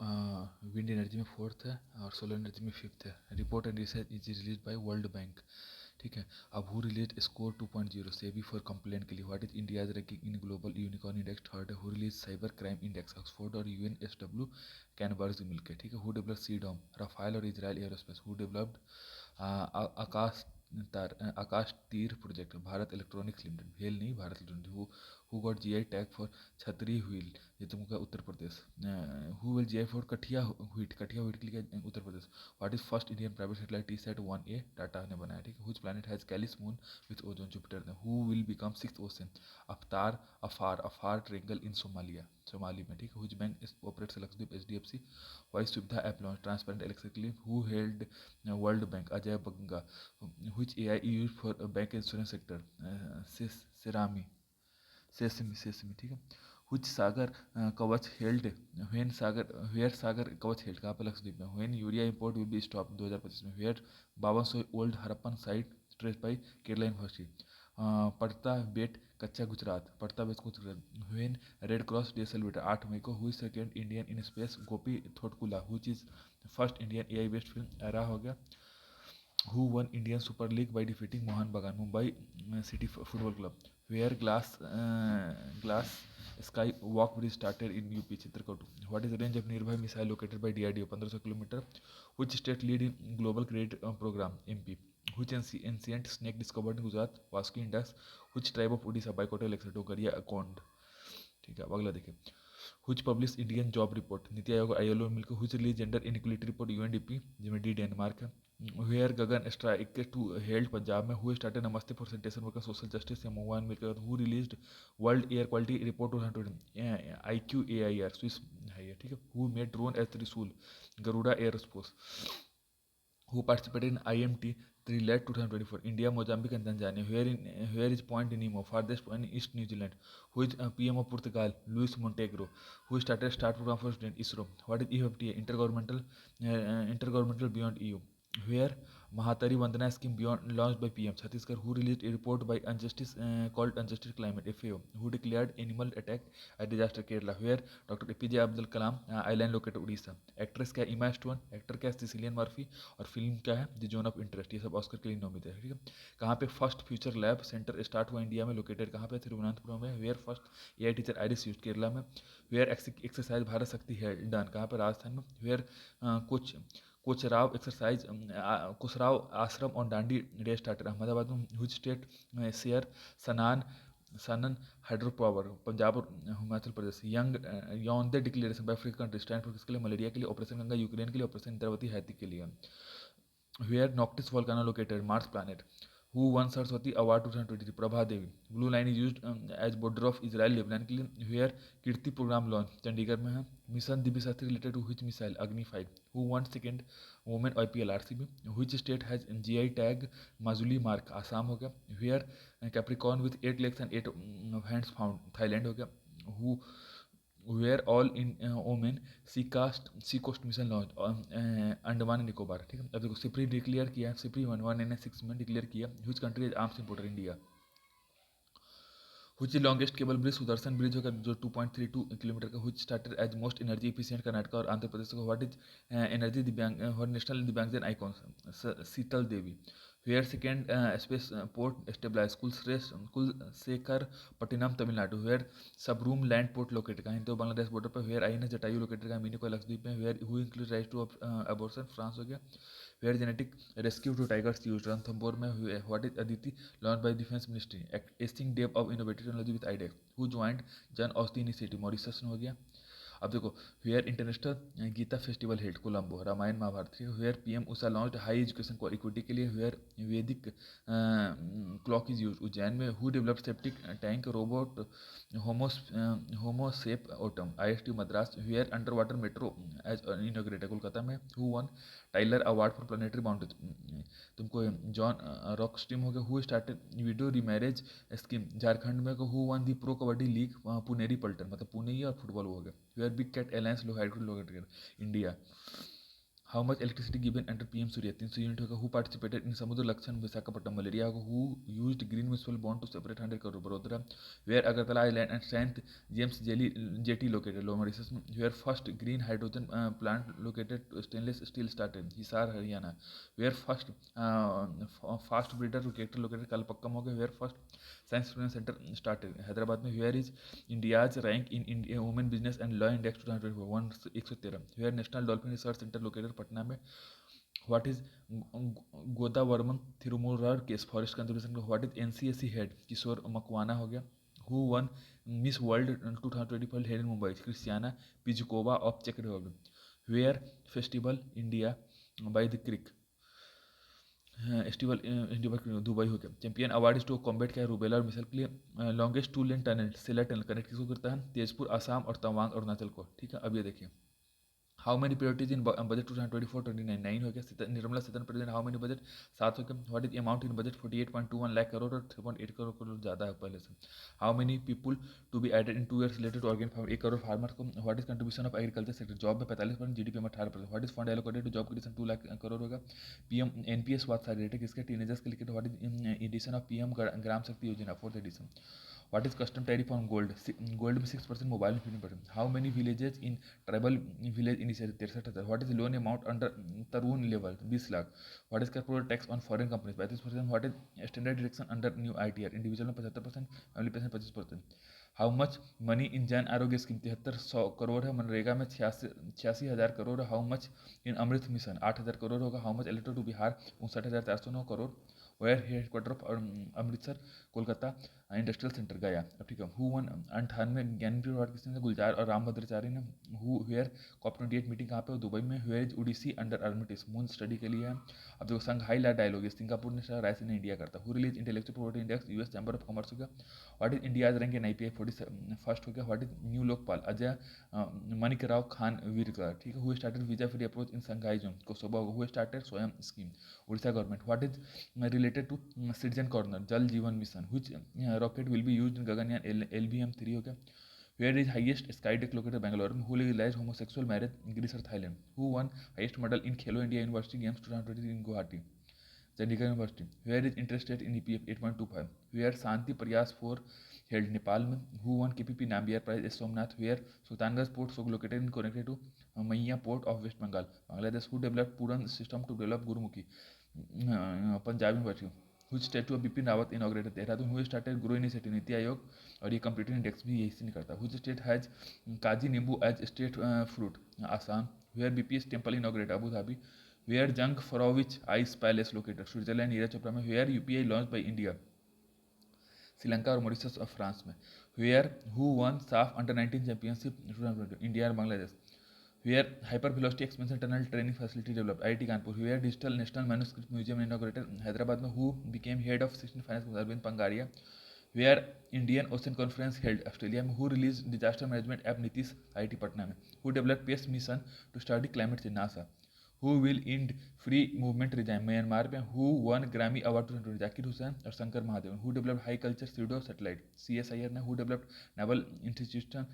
Wind energy में fourth है और सोलर एनर्जी में फिफ्थ है। Report and research is release by World Bank. ठीक है। अब who release score 2.0 SEBI for complaint के लिए। What is India's ranking in global unicorn index. Third है who release cyber crime index Oxford और UNSW Canberra मिलकर। ठीक है। हु डेवलप सीडॉम रफाल और Israel Aerospace. Who developed Akash Akashteer project Bharat Electronics Limited. भेल नहीं Bharat limited. Who got GI tag for छतरी wheel ये तुमका Uttar Pradesh. Who will GI for Kathiya wheat के लिए Uttar Pradesh. What is first Indian private satellite T-Sat-1A Tata ने बनाया। ठीक है। Which planet has Callisto moon with ozone Jupiter ने। Who will become six ocean Afar triangle in Somali में। ठीक है। Which bank operates Lakshadweep HDFC। Why Suvidha app launch transparent electrically. Who held World bank Ajay Banga. which AI use for bank insurance sector सेरामी sesame. ठीक है। which सागर कवच held where सागर कवच held कहाँ पे लक्षद्वीप में। When urea import will be stop 2025 में। Where 5200 old Harappan site trace by Kerala university. Padta Bet Kutch Gujarat Padta Bet Gujarat. When Red Cross Day celebrate 8 मई को। Who second Indian in space Gopi Thotakura. Who is first Indian AI based film एरा हो गया। Who won Indian Super League by defeating Mohan Bagan Mumbai City Football Club. Where glass sky walk bridge started in UP Chitrakoot. What is the range of nearby missile located by DRDO 1500 km. Which state lead in global credit program MP. Which ancient snake discovered in Gujarat Vasco Index. Which tribe of Odisha boycotted election Dogaria Akond. ठीक है। अब अगला देखिए। Which publish Indian job report NITI Aayog ILO मिलकर। Which release gender inequality report UNDP जिसमें D Denmark है। Where Gagan strike two held Punjab में। Who started Namaste for sanitation worker social justice Mohan मिलकर। Who released world air quality report 2020 IQAIR Swiss है ये। ठीक है। Who made drone as त्रिशूल Garuda एयरस्पोर्स। who participated in IMT 3 2024 India Mozambique and Tanzania. Where is Point Nemo farthest point in East New Zealand. Who is PM of Portugal Luis Montenegro. Who started start program for student ISRO. What is EFTA intergovernmental beyond EU. Where Mahatari Vandana scheme beyond launched by PM Chhattisgarh. Who released a report by Unjustice called Unjustice Climate FAO. Who declared animal attack at disaster Kerala. Where Dr. APJ Abdul Kalam island located Odisha. Actress क्या इमा stone, actor क्या Sicilian Murphy और film क्या है the zone of interest. ये सब Oscar के लिए नॉमिनेट है। ठीक है। कहाँ पे first future lab centre start हुआ इंडिया में लोकेटेड कहाँ पे तिरुवनंतपुरम में। Where first AI teacher Iris use Kerala में। वेयर एक्सरसाइज भारत शक्ति है डन कहाँ पे राजस्थान में। वेयर कुछ कोचराव एक्सरसाइज कुशराव आश्रम और डांडी डे स्टार्टर अहमदाबाद में। हुज स्टेट शेयर सनान सनन हाइड्रो पावर पंजाब और हिमाचल प्रदेश। यंग यौन the declaration bye African country stand for किसके लिए मलेरिया के लिए ऑपरेशन गंगा यूक्रेन के लिए ऑपरेशन इंद्रावती हैती के लिए। Where Noctis volcano located Mars planet. Who won Saraswati award 2023 Prabha Devi. Blue line is used as border of Israel Lebanon के लिए। Where Kirti programme launch Chandigarh में है। Mission Divya Shastri related to which missile Agni 5। Who won second women IPL RCB। Which state has GI tag Majuli mask Assam हो गया। Where Capricorn with 8 legs and 8 hands found Thailand हो गया। Who were all in women sea coast mission launch Andaman Nicobar. ठीक है। अब देखो SIPRI declare किया है। सिप्री 1196 में डिक्लेयर किया। Which country is arms importer India. which is longest cable bridge Sudarshan bridge होगा जो 2.32 किलोमीटर का। which started as most energy efficient Karnataka और आंध्र प्रदेश का। व्हाट इज एनर्जी दिव्यांग नेशनल दिव्यांगजन icon Sheetal Devi. Where second space port stabilize Kulasekarapattinam Tamil Nadu. Where Sabroom land port located का हिंदू Bangladesh border पर। वेयर INS जटायु लोकेटेड का मिनी को लक्षद्वीप में। Where who include right to abortion France हो गया। Where genetic rescue to tigers use Ranthambore में। What is Aditi launch by defence ministry acing डेव of innovative technology with iDEX. Who joint Jan Aushadhi initiative Mauritius में हो गया। अब देखो where international Gita festival held Colombo Ramayan Mahabharat. Where PM Usha launch high education equity के लिए। Where Vedic clock is use Ujjain में। Who develop septic tank robot Homosep ओटम IST Madras. Where under water metro as inaugurated Kolkata में। Who won Tyler award for planetary boundary तुमको John Rockstrom हो गया। Who started widow remarriage scheme Jharkhand में। Who won the pro kabaddi league Puneri Paltan मतलब पुणे ही और football हो गया। वेयर बिग कैट एलायंस लो हाइड्रो located India. How much electricity given under PM Surya 300 unit होगा. Who participated in Samudra Lakshan Visakhapatnam Malaysia होगा. Who used green municipal bond to separate 100 crore Vadodara. Where Agartala island and saint James jelly jetty located लो Mauritius में. Where first green hydrogen plant located stainless steel started Hisar Haryana. Where first fast breeder located Kalpakkam हो गया. Where first science centre started Hyderabad में. Where is India's rank in India women business and law index 113. Where national dolphin research centre located Patna में. What is Godavarman Thirumurar case forest conservation. What is NCSC head Kishore Makwana हो गया. Who won Miss World 2025 held in Mumbai Kristina Pyszkova of चेक Republic. Where festival India by the creek festival India Dubai हो गया. Champion award is to combat क्या rubella और measles के लिए. Longest two lane tunnel Sela tunnel connect किसको करता है. तेजपुर आसाम और तवांग अरुणाचल को. ठीक है, अब ये देखिए how many priorities in budget 2024-29 9 हो गया. Nirmala Sitharaman present how many budget 7 हो गया. What is amount in budget 48.21 lakh crore और 3.8 करोड़ ज़्यादा है पहले से. How many people to be added in 2 years related to organic farm 1 crore farmer को. What is contribution of agriculture sector job में 45%, जीडीपी में 18%. What is fund allocated to job creation 2 lakh crore होगा. PM NPS बात सारी रेट है किसके teenagers के लिए. What is edition of PM Gram Shakti Yojana 4th edition. What is custom tariff on gold? Gold में 6%, mobile में 15%. How many villages in tribal village initiative 63,000. What is loan amount under Tarun level 20 lakh. What is corporate tax on foreign companies 35%. What is standard deduction under new ITR individual में 75%, family pension 25%. How much money in Jan Arogya scheme 7300 crore है. मनरेगा में 86,000 crore. How much in Amrit mission 8,000 crore होगा. How much electro to Bihar 59,409 crore. Where headquarter of Amritsar Kolkata industrial centre Gaya. अब ठीक है. Who one 98 Jnanpith award किसने. गुलजार और राम भद्राचार्य ने. हु वेयर कॉप 28 मीटिंग कहाँ पे. दुबई में. Where is Odyssey under Artemis moon study के लिए है. अब देखो संघाई ला डायलॉग सिंगापुर ने रायसीन ने इंडिया करता. Who release intellectual property index US chamber of commerce हो गया. What is India's rank in IPI 41st हो गया. What is new Lokpal Ajay Manikrao Khanwilkar. ठीक है. Who started visa free approach in संघाई zone Kosovo. Who started Swayam scheme Odisha government. What is related to citizen corner jal jeevan mission. Which rocket will be used in gaganyaan LBM-3 हो गया. Where is highest sky deck located Bangalore. Who legalized homosexual marriage Greece or Thailand. Who won highest medal in Khelo India University Games 2023 in Guwahati Chandigarh University. Where is interest rate in EPF 8.25. Where Shanti Prayas 4 held Nepal में. Who won KPP Nambiar prize is Somnath. Where Sultanganj port so located in connected to Maiya port of West Bengal Bangladesh. Who developed Puran system to develop Gurumukhi Punjab university. which statue of Bipin Rawat inaugurated Dehradun. who started grow initiative NITI Aayog. और ये computer index भी यही से निकलता है. which state has Kaji nimbu as state fruit Assam. where BPS temple inaugurated Abu Dhabi. where Jungfraujoch ice palace located Switzerland Neeraj Chopra में. where UPI launch by India Sri और Mauritius और फ्रांस में. where who won SAFF under 19 championship India और Bangladesh. where hypervelocity expansion tunnel training facility developed IIT Kanpur. where digital national manuscript museum inaugurated Hyderabad में. who became head of 16 finance Arvind Pangaria. where Indian Ocean Conference held Australia में. who released disaster management app Nitish IIT Patna में. who developed PACE mission to study climate change NASA. who will end free movement regime Myanmar में. who won Grammy Award 2020 Zakir Hussain और Shankar Mahadevan. who developed high culture pseudo satellite CSIR ने. who developed naval institution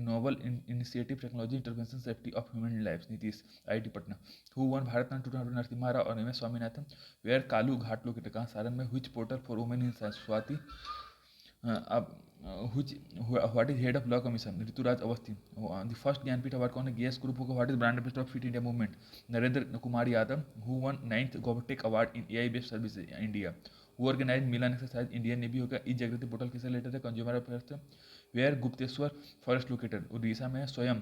novel initiative technology intervention safety of human lives Nitish IIT Patna. who won Bharat Ratna 2020 Narasimha Rao और MS Swaminathan. where Kalu Ghat located कहाँ सारण में. which portal for women in science Swati. अब which what is head of law commission Rituraj Awasthi. the first Jnanpith award कौन है. GS group होगा. what is brand ambassador of fit India movement Narendra Kumar Yadav. who won 9th GovTech award in AI based services India. who organized Milan exercise Indian navy होगा. E Jagriti portal किसे related है. Consumer affairs से. Where Gupteswar forest located Orissa में. स्वयं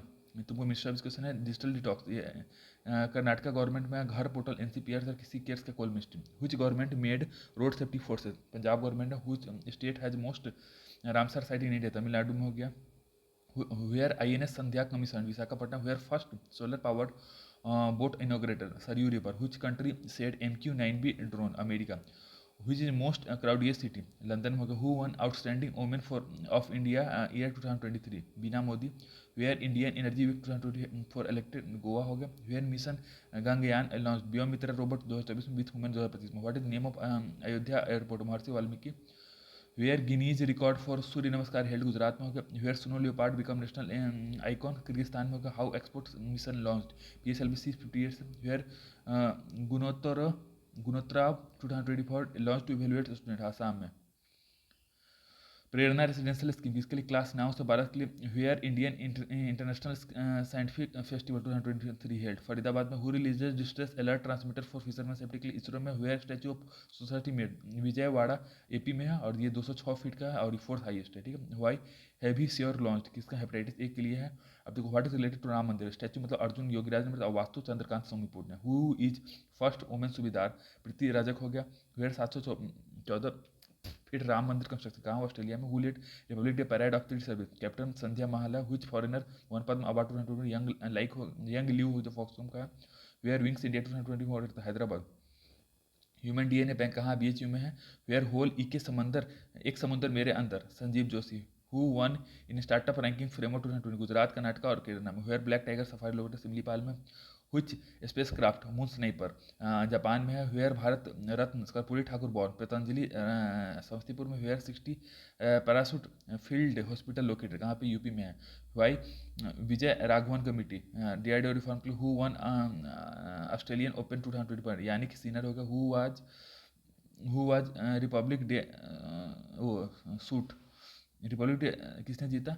तुमको minister of question है. Digital detox ये Karnataka government में. घर पोर्टल एनसीपीआर और किसी केयर्स का call ministry. Which government made road safety forces Punjab government है. Which state has most Ramsar site in India Tamil Nadu में हो गया. Where INS Sandhya commission Visakhapatnam. Where first solar powered boat inaugurated Saryu river. Which country said MQ-9B drone America. which is most crowdiest city London में होगा. who won outstanding women for of India year 2023 Bina Modi. where Indian Energy Week 2024 elected Goa हो गया. where mission Gaganyaan launch Vyommitra robot 2024 में with women 2025 में. what is name of Ayodhya airport Maharishi Valmiki. Where Guinness record for Surya Namaskar held Gujarat में हो गया। Where snow leopard become national icon Kyrgyzstan में हो गया। How export mission launched PSLV 50 years. Where Gunottar Gunotsav 2024 launch to evaluate student Assam में। Prerna residential scheme किसके लिए क्लास 9 से 12 के लिए। Where Indian international scientific festival 2023 held Faridabad में। Who releases distress alert transmitter for fisherman safety के लिए इसरो में। Where statue of society made Vijayawada AP में है और ये 206 फीट का है और ये 4th हाईएस्ट है, ठीक है। वाई हैवी श्योर लॉन्च किसका हेपेटाइटिस A के लिए है। अब देखो what is related to Ram Mandir statue मतलब अर्जुन योगीराज मतलब वास्तु चंद्रकांत सोनीपुर ने। हु इज फर्स्ट वुमेन सूबेदार प्रीति राजक हो गया। वेयर 714 फिर राम मंदिर कंस्ट्रक्शन कहाँ ऑस्ट्रेलिया में। Who led republic day parade of the service captain Sandhya Mahla. Which foreigner won Padma award 2020 Young like Young Liu जो फॉक्सकॉम का। Where wings India 2020 Hyderabad. Human DNA bank कहाँ BHU में है। वेयर होल के समंदर एक समुंदर मेरे अंदर Sanjeev Joshi. Who won in startup ranking framework 2020 Gujarat Karnataka और केरला में। Where black tiger safari located Similipal में। Which space craft moon sniper Japan में है। वेयर भारत रत्न कर्पूरी ठाकुर बॉर्न पतंजलि समस्तीपुर में। Where 60 parachute field hospital located कहाँ पे UP में है। Y Vijay Raghavan committee DRDO reform के लिए। हु वन ऑस्ट्रेलियन ओपन 2020 यानी कि सीनियर होगा। हु वाज रिपब्लिक डे वो सूट रिपब्लिक डे किसने जीता।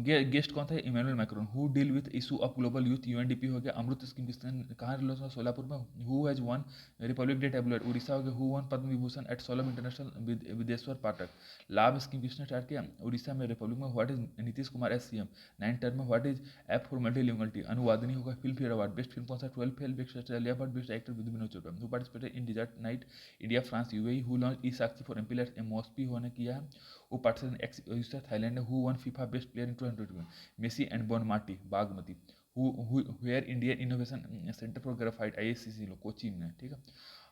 गेस्ट कौन था Emmanuel Macron. Who deal with issue of global youth UNDP हो गया। अमृत स्कीम किसने कहाँ रिलीज हुआ सोलापुर में। Who has won republic day tablet Odisha हो गया। Who won Padma Vibhushan at Sulabh international Bindeshwar Pathak. Labh scheme किसने स्टार्ट किया उड़ीसा में रिपब्लिक में। What is Nitish Kumar SCM 9 term में। What is app for multilinguality Anuvadini होगा। Filmfare award best film कौन सा 12 fail best Australia award best actor Vinod Chopra. Who participated in desert knight India France UAE। Who launch eSakshi for MP MOSP होने किया है। वो participant Thailand है। Who won FIFA best player in 2020 Messi and Bonmati बागमती। Where Indian innovation centre for graphite IISCC लोग coaching में, ठीक है,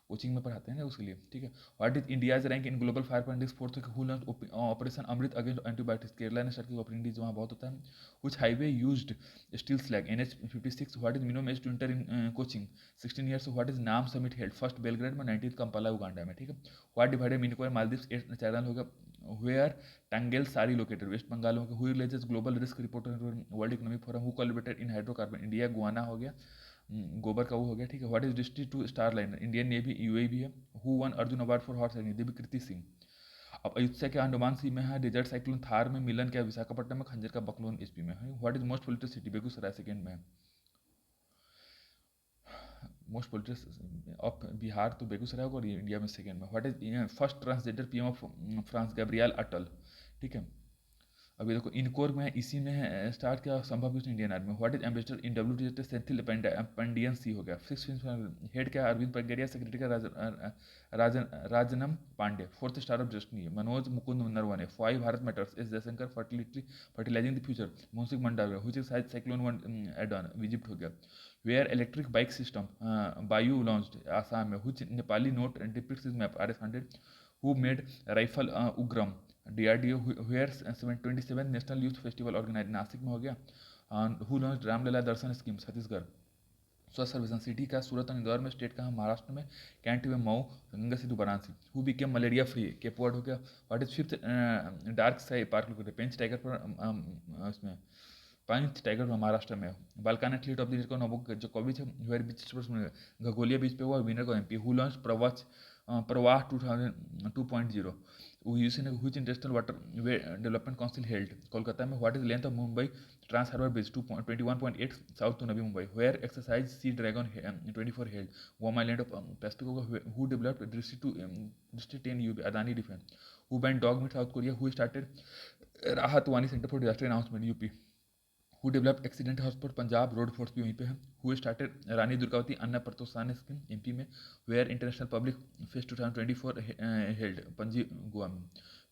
कोचिंग में पढ़ाते हैं ना उसके लिए, ठीक है। What is India's rank in global fire point fourth. Who launch operation Amrit against antibiotics Kerala ने स्टार्ट किया ऑपरेशन वहाँ बहुत होता है। Which highway used steel slag NH 56। What is minimum age to enter in coaching 16 years. What is NAM summit held first Belgrade में 19 Kampala Uganda में, ठीक है। What divided Minicoy Maldives 8 channel होगा। Where Tangail sari located waste Bengal में। Who releases global risk report world economic forum. Who collaborated in hydrocarbon India Guyana हो गया गोबर का वो हो गया, ठीक है। व्हाट इज डिस्ट्री to star liner Indian navy UAE भी है। Who won Arjun award for horse riding Divya Kriti Singh. अब अयोध्या के अंडमान सी में है। डेजर्ट साइक्लोन थार में। मिलन क्या विशाखापट्टनम में। खंजर का बकलोन SP में है। What is most polluted city Begusarai second में है। मोस्ट पोल्यूटेड ऑफ बिहार तो बेगूसराय होगा और इंडिया में सेकंड में। What is first transgender PM of France Gabriel Attal, ठीक है। अभी देखो इनकोर में है, इसी ने स्टार्ट किया Sambhav Indian army. What is ambassador in WTO Senthil Pandian C हो गया। सिक्स हेड क्या अरविंद पगेरिया। सेक्रेटरी का Rajnam Pandey. Fourth star of destiny Manoj Mukund Naravane. 5 Bharat matters S Jaishankar fertilizing the future Mansukh Mandaviya. Which is cyclone one एडॉन इजिप्ट हो गया। वेयर इलेक्ट्रिक बाइक सिस्टम बायू लॉन्च्ड आसाम में। Which Nepali note depicts his map RS100। Who made rifle Ugram DRDO। Where 27 national youth festival organise Nashik में हो गया। Who launch Ramlala Darshan scheme Chhattisgarh. Swachh Survekshan city का सूरत और इंदौर में। स्टेट का महाराष्ट्र में। कैंट में Mau Ganga Sidhu Varanasi. Who became malaria free Cape Verde हो गया। What is fifth dark sky park located Pench tiger पर उसमें पंच टाइगर महाराष्ट्र में। Balkan athlete of the Novak जोकोविच है। वेयर बीच घगोलिया बीच पे हुआ विनर को MP। हु लॉन्च प्रवाह 2.0 यूसी ने। Which international water way development council held Kolkata में। What is length of Mumbai trans harbour bridge 21.8 south to Navi Mumbai. Where exercise sea dragon 24 held warm island of Pacific होगा। Who developed Drishti 10 UB Adani defence. Who banned dog meat south Korea. Who started Rahat Vani centre for disaster announcement UP। Who developed accident hospital Punjab road force भी वहीं पे है। Who started Rani Durgavati Anna Protsahan scheme MP में। Where international public fest 2024 held Panaji Goa में।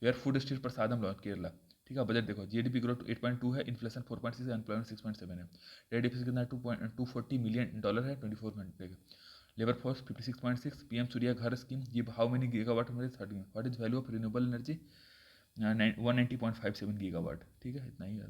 Where food street Prasadam launch Kerala, ठीक है। Budget देखो GDP growth 8.2 है, इन्फ्लेशन 4.6 है, अनप्लॉयमेंट 6.7 है। ट्रेड डिफिसिट कितना 240 मिलियन डॉलर है 24 घंटे का। Labour force 56.6। PM सूर्या घर स्कीम ये हाउ मेनी गीगावाट में 30 में। What is value of renewable energy 190.57 gigawatt, ठीक है। इतना ही